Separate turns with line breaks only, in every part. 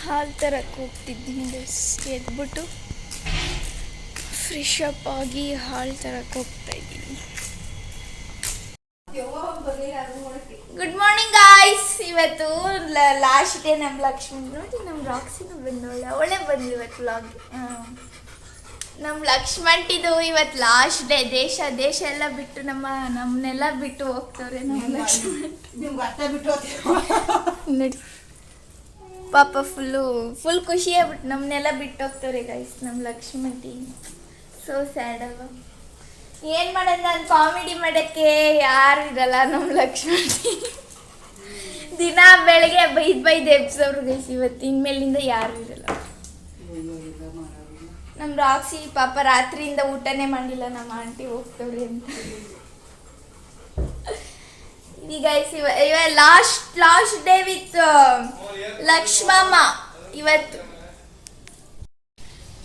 ಹಾಲು ತರಕ್ಕೆ ಹೋಗ್ತಿದ್ದೀನಿ ಎದ್ಬಿಟ್ಟು ಫ್ರೆಶ್ ಅಪ್ ಆಗಿ ಹಾಲು ತರಕ್ಕೆ ಹೋಗ್ತಾ ಇದ್ದೀನಿ. Good morning guys. ಇವತ್ತು ಲಾಸ್ಟ್ ಡೇ ನಮ್ಮ ಲಕ್ಷ್ಮಿ ನೋಡಿ, ನಮ್ಮ ರಾಕ್ಸಿನ ಬಂದವಳೆ, ಅವಳೇ ಬಂದು ಇವತ್ತು ವ್ಲಾಗ್. ನಮ್ಮ ಲಕ್ಷ್ಮಂಟಿದು ಇವತ್ತು ಲಾಸ್ಟ್ ಡೇ. ದೇಶ ಎಲ್ಲ ಬಿಟ್ಟು ನಮ್ಮನ್ನೆಲ್ಲ ಬಿಟ್ಟು ಹೋಗ್ತವ್ರೆ ನಮ್ಮ ಲಕ್ಷ್ಮಣ್ ನೋಡಿ. ಪಾಪ ಫುಲ್ ಖುಷಿ ಆಗ್ಬಿಟ್ಟು ನಮ್ಮನ್ನೆಲ್ಲ ಬಿಟ್ಟು ಹೋಗ್ತವ್ರೆ ಗೈಸ್ ನಮ್ಮ ಲಕ್ಷ್ಮಂಟಿ. ಸೋ ಸ್ಯಾಡ್ ಅಲ್ವಾ? ಏನು ಮಾಡೋದು, ನಾನು ಕಾಮಿಡಿ ಮಾಡೋಕ್ಕೆ ಯಾರು ಇರಲ್ಲ ನಮ್ಮ ಲಕ್ಷ್ಮಂಟಿ. ದಿನ ಬೆಳಗ್ಗೆ ಬೈದು ಎಬ್ಸೋರು ಗೈಸ್. ಇವತ್ತು ಇನ್ಮೇಲಿಂದ ಯಾರು ಇರಲ್ಲ. ನಮ್ಮ ರಾಕ್ಸಿ ಪಾಪ ರಾತ್ರಿಯಿಂದ ಊಟನೇ ಮಾಡಿಲ್ಲ, ನಮ್ಮ ಆಂಟಿ ಹೋಗ್ತವ್ರಿ ಅಂತ. ಈಗ ಇವ ಲಾಸ್ಟ್ ಡೇ ವಿತ್ ಲಕ್ಷ್ಮಮ್ಮ. ಇವತ್ತು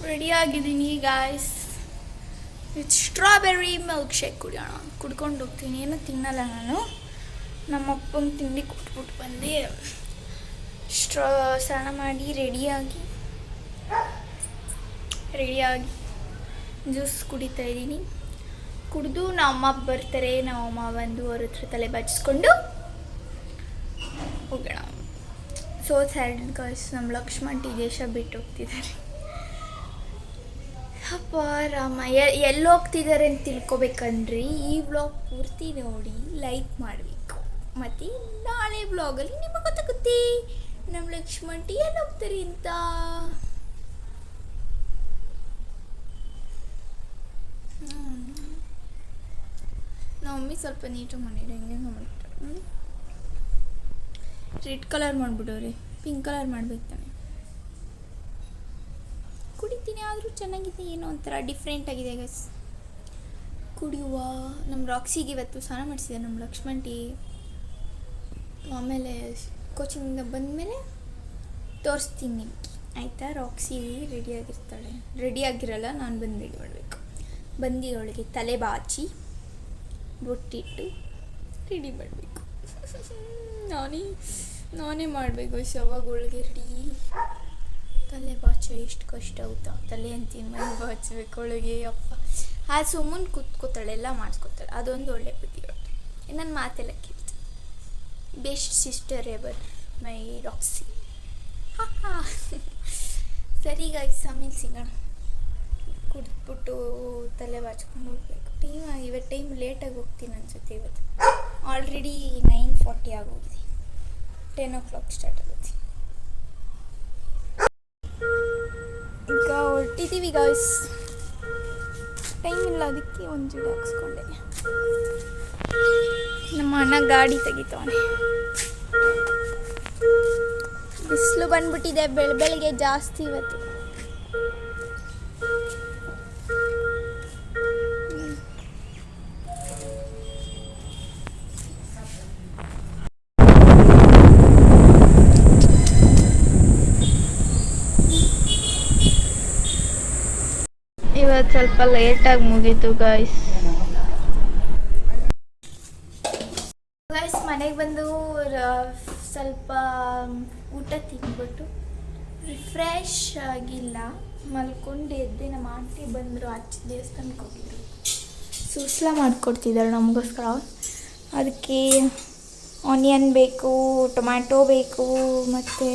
ರೆಡಿ ಆಗಿದ್ದೀನಿ guys. With strawberry milk shake ಕುಡ್ಕೊಂಡು ಹೋಗ್ತೀನಿ. ಏನೂ ತಿನ್ನಲ್ಲ ನಾನು. ನಮ್ಮ ಅಪ್ಪಂಗೆ ತಿಂಡಿ ಕೊಟ್ಬಿಟ್ಟು ಬಂದು ಸ್ನಾನ ಮಾಡಿ ರೆಡಿಯಾಗಿ ಜ್ಯೂಸ್ ಕುಡಿತಾ ಇದ್ದೀನಿ. ಕುಡಿದು ನಮ್ಮಮ್ಮ ಬರ್ತಾರೆ. ನಮ್ಮಮ್ಮ ಬಂದು ಅವ್ರ ಹತ್ರ ತಲೆ ಬಾಚಿಸ್ಕೊಂಡು ಹೋಗೋಣ. So sad guys. ನಮ್ಮ ಲಕ್ಷ್ಮಣ್ ದೇಶ ಬಿಟ್ಟು ಹೋಗ್ತಿದ್ದಾರೆ. ಅಪ್ಪ ರಾಮ, ಎಲ್ಲಿ ಹೋಗ್ತಿದ್ದಾರೆ ಅಂತ ತಿಳ್ಕೊಬೇಕಂಡ್ರಿ ಈ ವ್ಲಾಗ್ ಪೂರ್ತಿ ನೋಡಿ ಲೈಕ್ ಮಾಡಬೇಕು. ಮತ್ತು ನಾಳೆ ವ್ಲಾಗಲ್ಲಿ ನಿಮಗೆ ಗೊತ್ತಾಗುತ್ತೆ ನಮ್ಮ ಲಕ್ಷ್ಮಣ್ ಎಲ್ಲಿ ಹೋಗ್ತಾರೆ ಅಂತ. ನಮ್ಮ ಮಮ್ಮಿ ಸ್ವಲ್ಪ ನೀಟಾಗಿ ಮಾಡಿದ್ರೆ ಹೆಂಗೆ ಮಾಡ್ತಾರೆ. ರೆಡ್ ಕಲರ್ ಮಾಡಿಬಿಡೋರಿ, ಪಿಂಕ್ ಕಲರ್ ಮಾಡ್ಬೇಕು ತಾನೆ. ಕುಡಿತೀನಿ ಆದರೂ ಚೆನ್ನಾಗಿದೆ, ಏನೋ ಒಂಥರ ಡಿಫ್ರೆಂಟ್ ಆಗಿದೆ ಗಸ್ ಕುಡಿಯುವ. ನಮ್ಮ ರಾಕ್ಸಿಗೆ ಇವತ್ತು ಸ್ನಾನ ಮಾಡಿಸಿದೆ ನಮ್ಮ ಲಕ್ಷ್ಮಂಟಿ. ಆಮೇಲೆ ಕೋಚಿಂಗಿಂದ ಬಂದಮೇಲೆ ತೋರಿಸ್ತೀನಿ ನಿಮಗೆ, ಆಯಿತಾ? ರಾಕ್ಸಿ ರೆಡಿಯಾಗಿರ್ತಾಳೆ. ರೆಡಿಯಾಗಿರಲ್ಲ, ನಾನು ಬಂದು ರೆಡಿ ಮಾಡಬೇಕು. ಬಂದು ಅವಳಿಗೆ ತಲೆ ಬಾಚಿ ಬೊಟ್ಟಿಟ್ಟು ರೆಡಿ ಮಾಡಬೇಕು. ನಾನೇ ಮಾಡಬೇಕು ಯಾವಾಗ ಒಳಗೆ ರೆಡಿ. ತಲೆ ಬಾಚೋ ಎಷ್ಟು ಕಷ್ಟ ಆಗುತ್ತಾ? ತಲೆ ಅಂತೀನಿ, ಮನೆ ಬಾಚಬೇಕು ಒಳಗೆ. ಅಪ್ಪ ಆ ಸುಮ್ಮನೆ ಕೂತ್ಕೋತಾಳೆ, ಎಲ್ಲ ಮಾಡಿಸ್ಕೊತಾಳೆ. ಅದೊಂದು ಒಳ್ಳೆ ಬುದ್ಧಿ. ನನ್ನ ಮಾತೆಲ್ಲ ಕೇಳ್ತಾಳೆ. ಬೆಸ್ಟ್ ಸಿಸ್ಟರ್ ಎವರ್ ಮೈ ರಾಕ್ಸಿ. ಸರಿ ಗಾಯ್ಸ್, ಆಮೇಲೆ ಸಿಗೋಣ. ಕುಡಿದ್ಬಿಟ್ಟು ತಲೆ ಬಾಚ್ಕೊಂಡು ಹೋಗ್ಬೇಕು. ಇವತ್ತು ಟೈಮ್ ಲೇಟಾಗಿ ಹೋಗ್ತೀನಿ ಅನ್ಸುತ್ತೆ. ಇವತ್ತು ಆಲ್ರೆಡಿ 9:40 ಆಗೋಗಿದೆ. 10 o'clock ಸ್ಟಾರ್ಟ್ ಆಗುತ್ತೆ. ಈಗ ಹೊರಟಿದ್ದೀವಿ ಗಾಯ್ಸ್. ಟೈಮ್ ಇಲ್ಲ, ಅದಕ್ಕೆ ಒಂದು ಜೀಡ ಹಾಕ್ಸ್ಕೊಂಡೆ. ನಮ್ಮ ಅಣ್ಣ ಗಾಡಿ ತೆಗಿತಾನೆ. ಬಿಸಿಲು ಬಂದ್ಬಿಟ್ಟಿದೆ ಬೆಳಗ್ಗೆ ಜಾಸ್ತಿ ಇವತ್ತು. ಇವತ್ತು ಸ್ವಲ್ಪ ಲೇಟಾಗಿ ಮುಗೀತು ಗಾಯ್ಸ್. ಮನೆಗೆ ಬಂದು ಸ್ವಲ್ಪ ಊಟ ತಿಂದ್ಬಿಟ್ಟು ರಿಫ್ರೆಶ್ ಆಗಿಲ್ಲ, ಮಲ್ಕೊಂಡು ಎದ್ದೆ. ನಮ್ಮ ಆಂಟಿ ಬಂದರು, ಆಚೆ ದೇವಸ್ಥಾನಕ್ಕೆ ಹೋಗಿದ್ರು. ಸೂಸ್ಲ ಮಾಡಿಕೊಡ್ತಿದ್ದಾಳೆ ನಮಗೋಸ್ಕರ. ಅದಕ್ಕೆ ಆನಿಯನ್ ಬೇಕು, ಟೊಮ್ಯಾಟೊ ಬೇಕು, ಮತ್ತು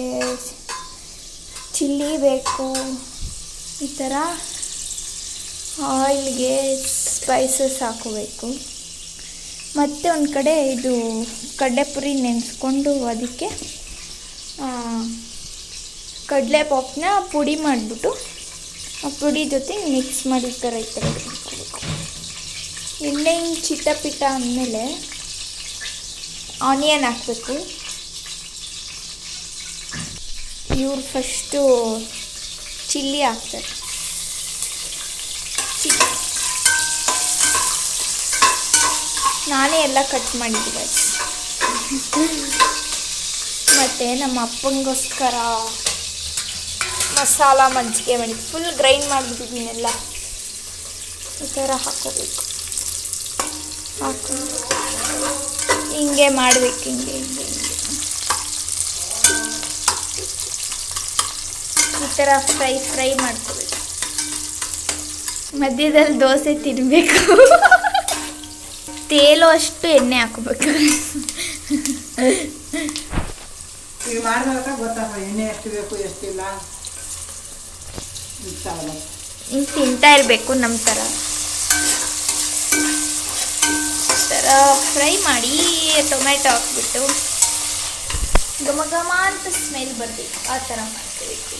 ಚಿಲ್ಲಿ ಬೇಕು. ಈ ಥರ ಆಯಿಲ್ಗೆ ಸ್ಪೈಸಸ್ ಹಾಕೋಬೇಕು. ಮತ್ತು ಒಂದು ಕಡೆ ಇದು ಕಡಲೆಪುರಿ ನೆನೆಸ್ಕೊಂಡು ಅದಕ್ಕೆ ಕಡಲೆ ಪಾಪ್ನ ಪುಡಿ ಮಾಡಿಬಿಟ್ಟು ಆ ಪುಡಿ ಜೊತೆ ಮಿಕ್ಸ್ ಮಾಡಿ ಈ ಥರ ಇಟ್ಕೋಬೇಕು. ಎಣ್ಣೆ ಚಿಟಪಿಟ ಅಂದಮೇಲೆ ಆನಿಯನ್ ಹಾಕಬೇಕು. ಇವ್ರು ಫಸ್ಟು ಚಿಲ್ಲಿ ಹಾಕ್ತಾರೆ. ನಾನೇ ಎಲ್ಲ ಕಟ್ ಮಾಡಿದ್ದೆ. ಮತ್ತು ನಮ್ಮ ಅಪ್ಪನಿಗೋಸ್ಕರ ಮಸಾಲ ಮಜ್ಜಿಗೆ ಮಾಡಿದ್ದು. ಫುಲ್ ಗ್ರೈಂಡ್ ಮಾಡಿಬಿಟ್ಟಿದ್ದೀನೆಲ್ಲ. ಈ ಥರ ಹಾಕೋಬೇಕು. ಹಾಕೊಂಡು ಹಿಂಗೆ ಮಾಡಬೇಕು. ಹಿಂಗೆ ಈ ಥರ ಫ್ರೈ ಮಾಡ್ಕೋಬೇಕು. ಮಧ್ಯದಲ್ಲಿ ದೋಸೆ ತಿನ್ನಬೇಕು. ತೇಲೋ ಅಷ್ಟು ಎಣ್ಣೆ ಹಾಕೋಬೇಕು.
ಈಗ ಮಾಡಿದಾಗ ಗೊತ್ತಾಗ ಎಣ್ಣೆ ಎಷ್ಟು ಬೇಕು ಎಷ್ಟಿಲ್ಲ.
ಹಿಂಗೆ ತಿಂತಾ ಇರಬೇಕು ನಮ್ಮ ಥರ ಫ್ರೈ ಮಾಡಿ ಟೊಮೆಟೊ ಹಾಕ್ಬಿಟ್ಟು ಘಮ ಘಮ ಅಂತ ಸ್ಮೆಲ್ ಬರಬೇಕು. ಆ ಥರ ಮಾಡ್ಕೋಬೇಕು.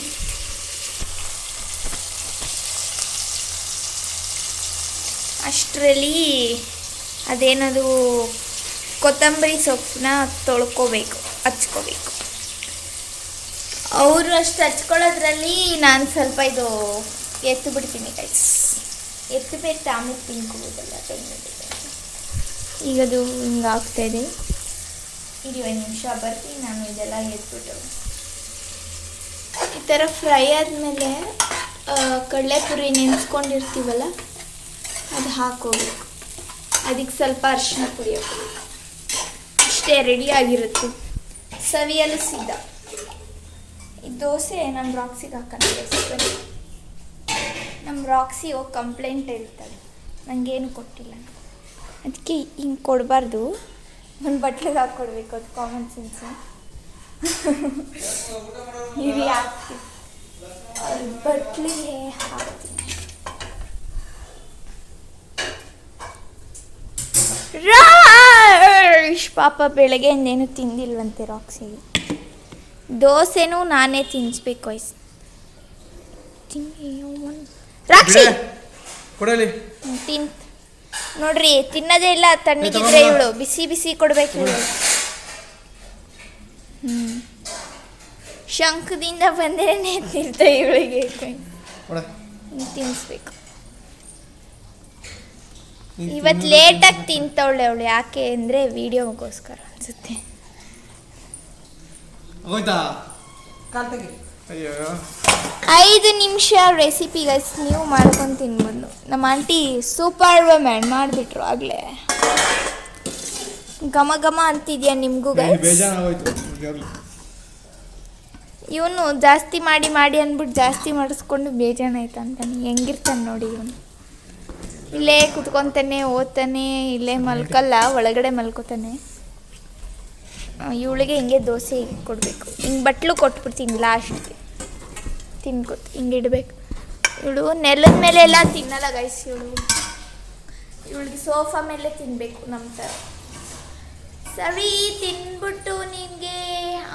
ಅಷ್ಟರಲ್ಲಿ ಅದೇನದು ಕೊತ್ತಂಬರಿ ಸೊಪ್ಪನ್ನ ತೊಳ್ಕೋಬೇಕು, ಹಚ್ಕೋಬೇಕು. ಅವರು ಅಷ್ಟು ಹಚ್ಕೊಳ್ಳೋದ್ರಲ್ಲಿ ನಾನು ಸ್ವಲ್ಪ ಇದು ಎತ್ತು ಬಿಡ್ತೀನಿ ಗೈಸ್. ಎತ್ತಬೇಕು ಆಮೇಲೆ ತಿನ್ಕೋಬೋದಲ್ಲ ಟೈಮಿಗೆ. ಈಗ ಅದು ಹಿಂಗೆ ಆಗ್ತಾಯಿದೆ. ಇರಿ ಒಂದು ನಿಮಿಷ ಬರ್ತೀನಿ ನಾನು. ಇದೆಲ್ಲ ಎತ್ಬಿಟ್ಟು ಈ ಥರ ಫ್ರೈ ಆದಮೇಲೆ ಕಡಲೆಪುರಿ ನೆನೆಸ್ಕೊಂಡಿರ್ತೀವಲ್ಲ ಅದು ಹಾಕೋಬೇಕು. ಅದಕ್ಕೆ ಸ್ವಲ್ಪ ಅರಿಶಿನ ಪುಡಿ ಹಾಕೋಬೇಕು. ಅಷ್ಟೇ, ರೆಡಿ ಆಗಿರುತ್ತೆ. ಸವಿಯಲು ಸಿದ್ಧ. ಈ ದೋಸೆ ನಮ್ಮ ರಾಕ್ಸಿಗೆ ಹಾಕೋಣ. ನಮ್ಮ ರಾಕ್ಸಿ ಹೋಗಿ ಕಂಪ್ಲೇಂಟ್ ಹೇಳ್ತಾಳೆ, ನನಗೇನು ಕೊಟ್ಟಿಲ್ಲ. ಅದಕ್ಕೆ ಹಿಂಗೆ ಕೊಡಬಾರ್ದು, ಒಂದು ಬಟ್ಲಿಗೆ ಹಾಕ್ಕೊಡ್ಬೇಕು. ಅದು ಕಾಮನ್ ಸೆನ್ಸು. ಇರಿ ಹಾಕ್ತೀನಿ, ಬಟ್ಲಿಗೆ ಹಾಕ್ತೀನಿ. ಪಾಪ ಬೆಳಗ್ಗೆಯಿಂದೇನು ತಿಂದಿಲ್ವಂತೆ ರಾಕ್ಸಿಗೆ. ದೋಸೆನೂ ನಾನೇ ತಿನ್ನಿಸ್ಬೇಕು ವಯಸ್. ರಾಕ್ಷಿ
ಕೊಡಲಿ
ತಿನ್ ನೋಡ್ರಿ, ತಿನ್ನೋದೇ ಇಲ್ಲ. ತಣ್ಣಗಿದ್ರೆ ಇವಳು ಬಿಸಿ ಬಿಸಿ ಕೊಡ್ಬೇಕು. ಶಂಖದಿಂದ ಬಂದೇನೆ ತಿಂತ ಇವಳಿಗೆ ತಿನ್ನಿಸ್ಬೇಕು. ಇವತ್ತು ಲೇಟಾಗಿ ತಿಂತವಳೆ ಅವಳು. ಯಾಕೆ ಅಂದರೆ ವಿಡಿಯೋಗೋಸ್ಕರ ಅನಿಸುತ್ತೆ. 5 ನಿಮಿಷ ರೆಸಿಪಿ ಗೈಸ್, ನೀವು ಮಾಡ್ಕೊಂಡು ತಿನ್ಬೋದು. ನಮ್ಮ ಆಂಟಿ ಸೂಪರ್ ವುಮೆನ್ ಮಾಡಿಬಿಟ್ರು ಆಗಲೇ. ಘಮ ಘಮ ಅಂತಿದ್ಯಾ ನಿಮಗೂ ಗೈಸ್? ಇವನು ಜಾಸ್ತಿ ಮಾಡಿ ಮಾಡಿ ಅಂದ್ಬಿಟ್ಟು ಜಾಸ್ತಿ ಮಾಡಿಸ್ಕೊಂಡು ಬೇಜಾನಾಯ್ತು ಅಂತಾನೆ. ಹೆಂಗಿರ್ತಾನೆ ನೋಡಿ ಇವನು. ಇಲ್ಲೇ ಕುತ್ಕೊತಾನೆ, ಓದ್ತಾನೆ, ಇಲ್ಲೇ ಮಲ್ಕಲ್ಲ, ಒಳಗಡೆ ಮಲ್ಕೋತಾನೆ. ಇವಳಿಗೆ ಹಿಂಗೆ ದೋಸೆ ಕೊಡಬೇಕು. ಹಿಂಗೆ ಬಟ್ಲು ಕೊಟ್ಬಿಡ್ತೀನಿ ಲಾಸ್ಟ್ಗೆ. ತಿನ್ಕೊತ ಹಿಂಗೆ ಇಡಬೇಕು. ಇವಳು ನೆಲದ ಮೇಲೆ ಎಲ್ಲ ತಿನ್ನಲ್ಲ ಗೈಸ್. ಇವಳಿಗೆ ಸೋಫಾ ಮೇಲೆ ತಿನ್ನಬೇಕು ನಮ್ಮ ಥರ. ಸರಿ, ತಿನ್ಬಿಟ್ಟು ನಿನಗೆ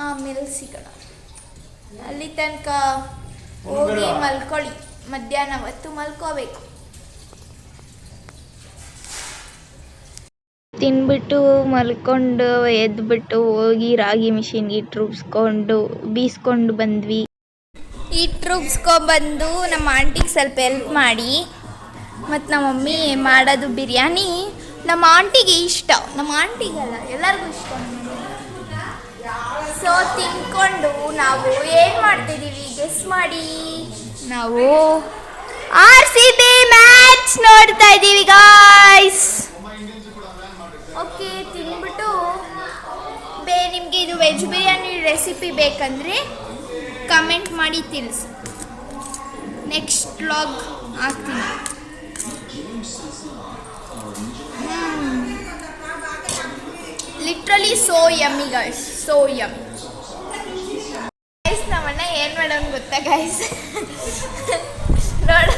ಆಮೇಲೆ ಸಿಗೋಣ. ಅಲ್ಲಿ ತನಕ ಹೋಗಿ ಮಲ್ಕೊಳ್ಳಿ. ಮಧ್ಯಾಹ್ನ ಹೊತ್ತು ಮಲ್ಕೋಬೇಕು. ತಿನ್ಬಿಟ್ಟು ಮಲ್ಕೊಂಡು ಎದ್ಬಿಟ್ಟು ಹೋಗಿ ರಾಗಿ ಮಿಷಿನ್ಗೆ ಹಿಟ್ಟು ಬೀಸ್ಕೊಂಡು ಬಂದ್ವಿ. ಹಿಟ್ಟು ರುಬ್ಸ್ಕೊಂಡ್ಬಂದು ನಮ್ಮ ಆಂಟಿಗೆ ಸ್ವಲ್ಪ ಹೆಲ್ಪ್ ಮಾಡಿ. ಮತ್ತು ನಮ್ಮ ಮಮ್ಮಿ ಮಾಡೋದು ಬಿರಿಯಾನಿ ನಮ್ಮ ಆಂಟಿಗೆ ಇಷ್ಟ. ನಮ್ಮ ಆಂಟಿಗಲ್ಲ, ಎಲ್ಲರಿಗೂ ಇಷ್ಟ. ಸೊ ತಿನ್ಕೊಂಡು ನಾವು ಏನು ಮಾಡ್ತಿದ್ದೀವಿ ಗೆಸ್ ಮಾಡಿ. ನಾವು RCB ಮ್ಯಾಚ್ ನೋಡ್ತಾ ಇದ್ದೀವಿ ಗಾಯ್ಸ್. ಓಕೆ, ತಿನ್ಬಿಟ್ಟು ನಿಮಗೆ ಇದು ವೆಜ್ ಬಿರಿಯಾನಿ ರೆಸಿಪಿ ಬೇಕಂದರೆ ಕಮೆಂಟ್ ಮಾಡಿ ತಿಳಿಸಿ. ನೆಕ್ಸ್ಟ್ ವ್ಲಾಗ್ ಹಾಕ್ತೀನಿ. Literally so yummy guys, so yummy guys. ನಮ್ಮಣ್ಣ ಏನು ಮಾಡೋಣ ಗೊತ್ತಾ ಗೈಸ್? ನೋಡ,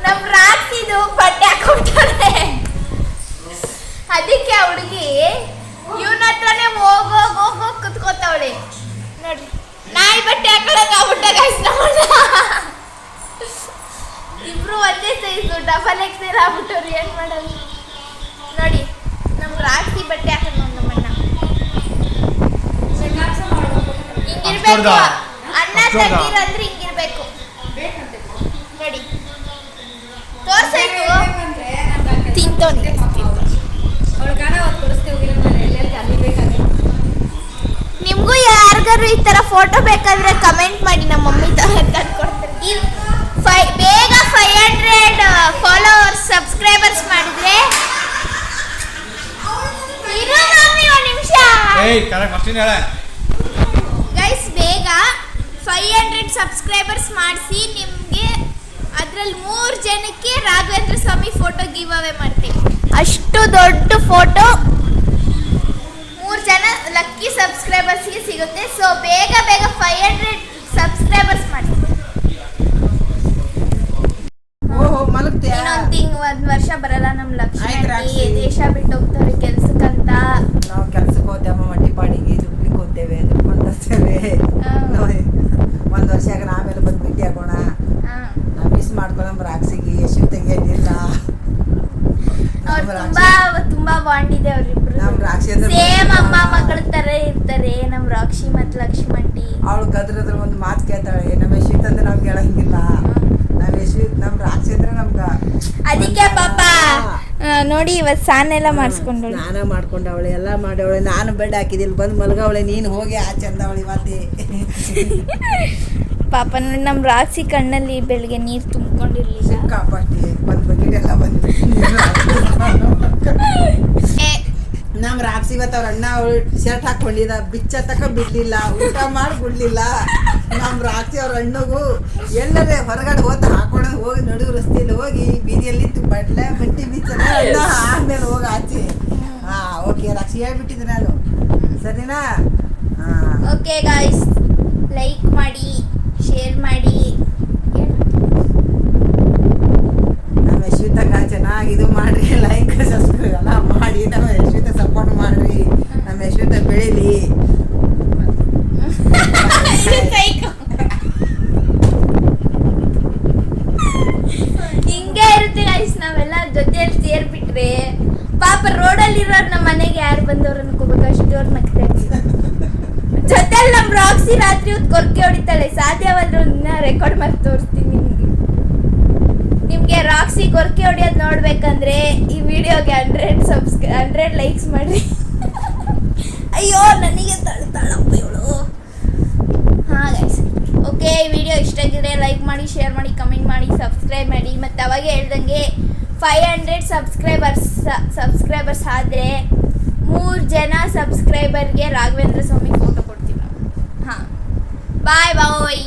ನಮ್ಮ ರಾತ್ರಿದು ಬಟ್ಟೆ ಹಾಕೊಡ್ತಾಳೆ. ಅದಕ್ಕೆ ಆ ಹುಡುಗಿ ಇವನ ಹತ್ರನೇ ಹೋಗೋಗೋಗೋ ಕುತ್ಕೋತಾವಳೆ ನೋಡ್ರಿ. ನಾಯಿ ಬಟ್ಟೆ ಹಾಕೊಳ್ಳೋಕೆ ಆಗ್ಬಿಟ್ಟ ಗೈಸ್ ನಮ್ಮಣ್ಣ. ಇಬ್ರು ಒಂದೇ ಸೈಜು, ಡಬಲ್ XL ಆಗ್ಬಿಟ್ಟವ್ರು. ಏನು ಮಾಡೋದು ನೋಡಿ. ನಮ್ಮ ರಾತ್ರಿ ಬಟ್ಟೆ ಹಾಕೊಂಡು ನಮ್ಮಣ್ಣ ಹಿಂಗಿರ್ಬೇಕು. ಅಣ್ಣ ತಂಗಿರು ಅಂದ್ರೆ ಹಿಂಗಿರ್ಬೇಕು ನೋಡಿ. ತೋರ್ಸಾಯ್ತು ತಿಂತೋನಿ. ನಿಮಗೂ ಯಾರಿಗಾರು ಈ ಥರ ಫೋಟೋ ಬೇಕಾದ್ರೆ ಕಮೆಂಟ್ ಮಾಡಿ. ನಮ್ಮ ಮಮ್ಮಿ ತಂದ್ಕೊಡ್ತಾರೆ. ಬೇಗ 500 ಫಾಲೋವರ್ಸ್ ಸಬ್ಸ್ಕ್ರೈಬರ್ಸ್ ಮಾಡಿದ್ರೆ ಇರು ಮಮ್ಮಿ ಒಂದು ನಿಮಿಷ ಗೈಸ್. ಬೇಗ 500 ಸಬ್ಸ್ಕ್ರೈಬರ್ಸ್ ಮಾಡಿಸಿ ನಿಮಗೆ ಅದರಲ್ಲಿ 3 ಜನಕ್ಕೆ ರಾಘವೇಂದ್ರ ಸ್ವಾಮಿ ಫೋಟೋ ಗಿವ್ ಅವೇ ಮಾಡ್ತೀವಿ. ಅಷ್ಟು ದೊಡ್ಡ ಫೋಟೋ 3 ಜನ ಲಕ್ಕಿ ಸಬ್ಸ್ಕ್ರೈಬರ್ಸ್ಗೆ ಸಿಗುತ್ತೆ. ಸೊ ಬೇಗ 500 ಸಬ್ಸ್ಕ್ರೈಬರ್ಸ್ ಮಾಡಿ.
ಓಹೋ ಮಲಗ್ತೀಯಾ?
ಒಂದು ವರ್ಷ ಬರಲ್ಲ ನಮ್ಮ
ಆಯ್ತು
ಲಕ್ಷ್ಮಿ
ರಾಕ್ಷಿ.
ದೇಶ ಬಿಟ್ಟು ಹೋಗ್ತಾರೆ ಕೆಲ್ಸಕ್ಕಂತ.
ನಾವು ಕೆಲ್ಸಕ್ಕೆ ಹೋಗ್ತೇವೆ, ಮಟ್ಟಿ ಪಾಡಿಗೆ ದುಡ್ಲಿಕ್ಕೆ ಹೋಗ್ತೇವೆ, ದುಡ್ಕೊಂಡು ಬರ್ತೇವೆ. ಒಂದು ವರ್ಷ ಆಗ ಆಮೇಲೆ ಬಂದು ಭೇಟಿ ಆಗೋಣ. ನಾವು ಮಿಸ್ ಮಾಡ್ಕೊಳ್ಳೋ ರಾಕ್ಷಿಗೆ ಯಶು ತೆಗಿಯೋದಿಲ್ಲ.
ಅವ್ರು ತುಂಬಾ ಬಾಂಡ್ ಇದೆ ಅವ್ರಿಬ್ರು.
ನಮ್ ರಾಕ್ಷಿ ಅಂದ್ರೆ
ಸೇಮ್ ಅಮ್ಮ ಮಗಳ ತರ ಇರ್ತಾರೆ ನಮ್ ರಾಕ್ಷಿ ಮತ್ತು ಲಕ್ಷ್ಮಿ.
ಅವಳು ಗದ್ರದ್ರ ಒಂದು ಮಾತು ಕೇಳ್ತಾಳೆ, ನಮ್ಮ ಯಶು ಅಂದ್ರೆ ನಾವು ಕೇಳಂಗಿಲ್ಲ. ನಮ್ಮ ರಾಕ್ಷಿ ಅಂದ್ರೆ ನಮ್ಗ
ಅದಕ್ಕೆ ಪಾಪ ನೋಡಿ ಇವತ್ತು ಸ್ನಾನ ಮಾಡಿಸ್ಕೊಂಡವಳು.
ಸ್ನಾನ ಮಾಡ್ಕೊಂಡವಳೆ, ಎಲ್ಲ ಮಾಡವಳೆ. ನಾನು ಬೆಡ್ ಹಾಕಿದಿಲ್ಲ, ಬಂದು ಮಲಗವಳೆ. ನೀನು ಹೋಗಿ ಆ ಚಂದವಳೆ ಇವತ್ತೇ.
ಪಾಪ ನೋಡಿ ನಮ್ಮ ರಾಕ್ಷಿ ಕಣ್ಣಲ್ಲಿ ಬೆಳಿಗ್ಗೆ ನೀರು ತುಂಬಿಕೊಂಡಿರ್ಲಿಲ್ಲ.
ಸಿಕ್ಕಾಪಟ್ಟಿ ಒಂದು ಬಕೆಟ್ ಎಲ್ಲ ಬಂದು ನಮ್ಮ ರಾಕ್ಷಿ ಇವತ್ತು ಅವ್ರ ಅಣ್ಣ ಅವಳು ಶರ್ಟ್ ಹಾಕೊಂಡಿದ್ದ, ಬಿಚ್ಚ ತಕ ಬಿಡ್ಲಿಲ್ಲ, ಊಟ ಮಾಡಿ ಬಿಡ್ಲಿಲ್ಲ. ನಮ್ಮ ರಾಕ್ಷಿ ಅವ್ರ ಅಣ್ಣಗೂ ಎಲ್ಲರೇ ಹೊರಗಡೆ ಹಾಕೊಂಡು ಹೋಗಿ ನಡು ರಸ್ತೆಯಲ್ಲಿ ಹೋಗಿ ಬೀದಿಯಲ್ಲಿ ಬಟ್ಲೆ ಬಟ್ಟಿ ಬಿಚ್ಚಲ್ಲ ಆದ್ಮೇಲೆ ಹೋಗಿ ಆಚೆ. ಓಕೆ ರಾಕ್ಷಿ ಹೇಳ್ಬಿಟ್ಟಿದ್ದೆ ನಾನು, ಸರಿನಾ?
ಓಕೆ ಗಾಯ್ಸ್, ಲೈಕ್ ಮಾಡಿ, ಶೇರ್ ಮಾಡಿ.
ನಮ್ಮ ಯಶ್ವಿತಾಗ ಚೆನ್ನಾಗಿ ಇದು ಮಾಡ್ರಿ, ಲೈಕ್ ಸಬ್ಸ್ಕ್ರೈಬ್ ಎಲ್ಲ ಮಾಡಿ. ನಮ್ಮ ಯಶ್ವಿತ ಸಪೋರ್ಟ್ ಮಾಡ್ರಿ, ನಮ್ಮ ಯಶ್ವಿತ ಬೆಳೀಲಿ.
ಹಿಂಗೆ ಇರುತ್ತೆ ಗೈಸ್, ನಾವೆಲ್ಲ ಜೊತೆಯಲ್ಲಿ ಸೇರ್ಬಿಟ್ರೆ ಪಾಪ ರೋಡಲ್ಲಿರೋರು ನಮ್ಮ ಮನೆಗೆ ಯಾರು ಬಂದವ್ರು ಅನ್ಕೋಬೇಕು, ಅಷ್ಟೋರು ನಗ್ತಾ ಇರ್ತೀವಿ. ಜೊತೆಲಿ ನಮ್ಮ ರಾಕ್ಸಿ ರಾತ್ರಿ ಹೊತ್ತು ಕೊರ್ಕೆ ಹೊಡಿತಾಳೆ. ಸಾಧ್ಯವಾದ್ರೆ ರೆಕಾರ್ಡ್ ಮಾಡಿ ತೋರಿಸ್ತೀನಿ ನಿಮ್ಗೆ ರಾಕ್ಸಿ ಕೊರ್ಕೆ ಹೊಡಿಯೋದು ನೋಡ್ಬೇಕಂದ್ರೆ ಈ ವಿಡಿಯೋಗೆ 100 ಲೈಕ್ಸ್ ಮಾಡ್ರಿ. ಅಯ್ಯೋ ನನಗೆ ತಳ್ತಾಳಪ್ಪ ಇವಳು. ಹಾಂ ಗೈಸ್, ಓಕೆ, ಈ ವಿಡಿಯೋ ಇಷ್ಟ ಆಗಿದ್ರೆ ಲೈಕ್ ಮಾಡಿ, ಶೇರ್ ಮಾಡಿ, ಕಮೆಂಟ್ ಮಾಡಿ, ಸಬ್ಸ್ಕ್ರೈಬ್ ಮಾಡಿ. ಮತ್ತು ಅವಾಗ ಹೇಳ್ದಂಗೆ 500 ಸಬ್ಸ್ಕ್ರೈಬರ್ಸ್ ಆದರೆ 3 ಜನ ಸಬ್ಸ್ಕ್ರೈಬರ್ಗೆ ರಾಘವೇಂದ್ರ ಸ್ವಾಮಿ ಫೋಟೋ ಕೊಡ್ತೀವಿ ನಾವು. ಹಾಂ, ಬಾಯ್ ಬಾಯ್.